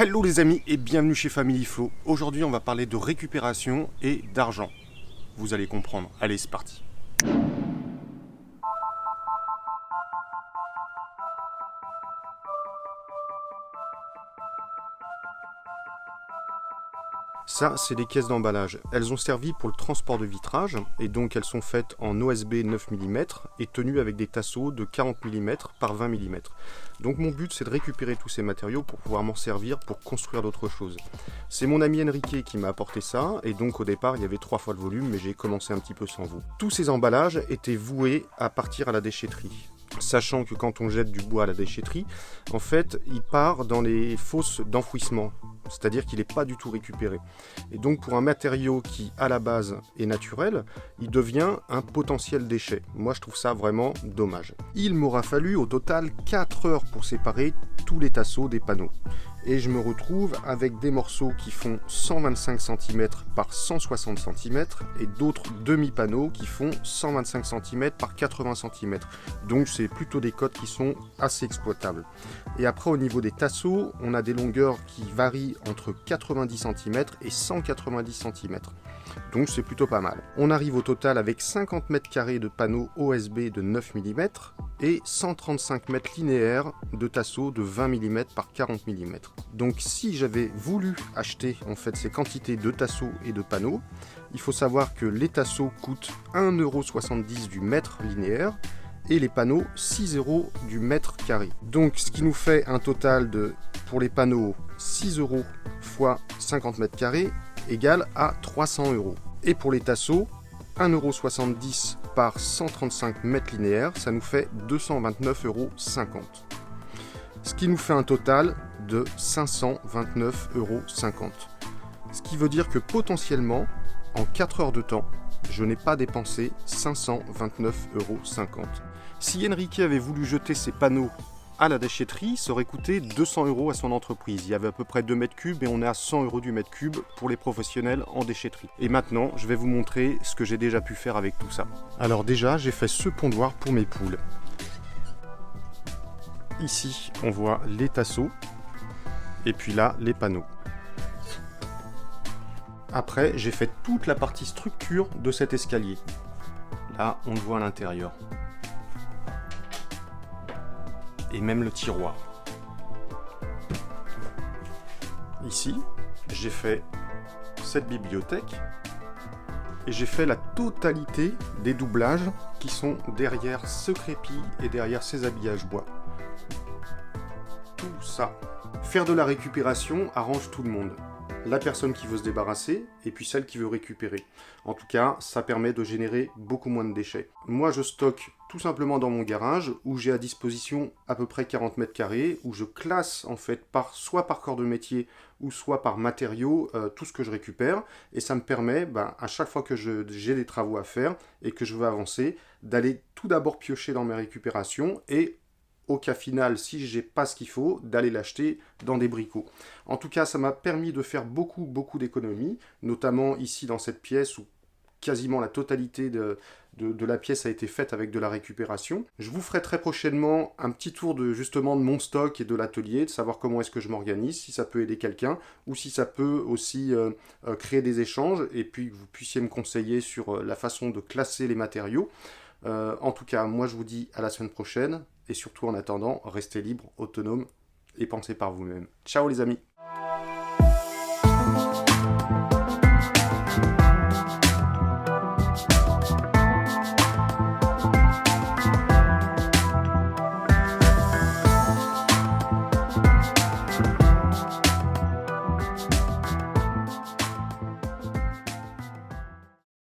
Hello les amis et bienvenue chez Family Flow. Aujourd'hui on va parler de récupération et d'argent. Vous allez comprendre. Allez, c'est parti. Ça, c'est des caisses d'emballage. Elles ont servi pour le transport de vitrage, et donc elles sont faites en OSB 9 mm et tenues avec des tasseaux de 40 mm par 20 mm. Donc mon but, c'est de récupérer tous ces matériaux pour pouvoir m'en servir pour construire d'autres choses. C'est mon ami Enrique qui m'a apporté ça, et donc au départ, il y avait 3 fois le volume, mais j'ai commencé un petit peu sans vous. Tous ces emballages étaient voués à partir à la déchetterie. Sachant que quand on jette du bois à la déchetterie, en fait, il part dans les fosses d'enfouissement, c'est-à-dire qu'il n'est pas du tout récupéré. Et donc pour un matériau qui, à la base, est naturel, il devient un potentiel déchet. Moi, je trouve ça vraiment dommage. Il m'aura fallu au total 4 heures pour séparer tous les tasseaux des panneaux. Et je me retrouve avec des morceaux qui font 125 cm par 160 cm et d'autres demi-panneaux qui font 125 cm par 80 cm. Donc c'est plutôt des cotes qui sont assez exploitables. Et après au niveau des tasseaux, on a des longueurs qui varient entre 90 cm et 190 cm. Donc c'est plutôt pas mal. On arrive au total avec 50 m² de panneaux OSB de 9 mm et 135 mètres linéaires de tasseaux de 20 mm par 40 mm. Donc si j'avais voulu acheter en fait ces quantités de tasseaux et de panneaux, il faut savoir que les tasseaux coûtent 1,70 € du mètre linéaire et les panneaux 6 € du mètre carré. Donc ce qui nous fait un total de, pour les panneaux, 6 € x 50 m² égale à 300 €. Et pour les tasseaux, 1,70 € par 135 mètres linéaires, ça nous fait 229,50 €. Ce qui nous fait un total de 529,50 €. Ce qui veut dire que potentiellement, en 4 heures de temps, je n'ai pas dépensé 529,50 €. Si Enrique avait voulu jeter ses panneaux à la déchetterie, ça aurait coûté 200 € à son entreprise. Il y avait à peu près 2 mètres cubes et on est à 100 € du mètre cube pour les professionnels en déchetterie. Et maintenant, je vais vous montrer ce que j'ai déjà pu faire avec tout ça. Alors déjà, j'ai fait ce pondoir pour mes poules. Ici, on voit les tasseaux et puis là, les panneaux. Après, j'ai fait toute la partie structure de cet escalier. Là, on le voit à l'intérieur. Et même le tiroir. Ici, j'ai fait cette bibliothèque et j'ai fait la totalité des doublages qui sont derrière ce crépi et derrière ces habillages bois. Tout ça. Faire de la récupération arrange tout le monde. La personne qui veut se débarrasser et puis celle qui veut récupérer. En tout cas, ça permet de générer beaucoup moins de déchets. Moi, je stocke tout simplement dans mon garage où j'ai à disposition à peu près 40 m², où je classe en fait soit par corps de métier ou soit par matériaux tout ce que je récupère. Et ça me permet, à chaque fois que j'ai des travaux à faire et que je veux avancer, d'aller tout d'abord piocher dans mes récupérations et au cas final, si j'ai pas ce qu'il faut, d'aller l'acheter dans des bricots. En tout cas, ça m'a permis de faire beaucoup d'économies, notamment ici dans cette pièce où quasiment la totalité de la pièce a été faite avec de la récupération. Je vous ferai très prochainement un petit tour justement de mon stock et de l'atelier, de savoir comment est-ce que je m'organise, si ça peut aider quelqu'un, ou si ça peut aussi créer des échanges, et puis que vous puissiez me conseiller sur la façon de classer les matériaux. En tout cas, moi je vous dis à la semaine prochaine, et surtout en attendant, restez libre, autonome, et pensez par vous-même. Ciao les amis!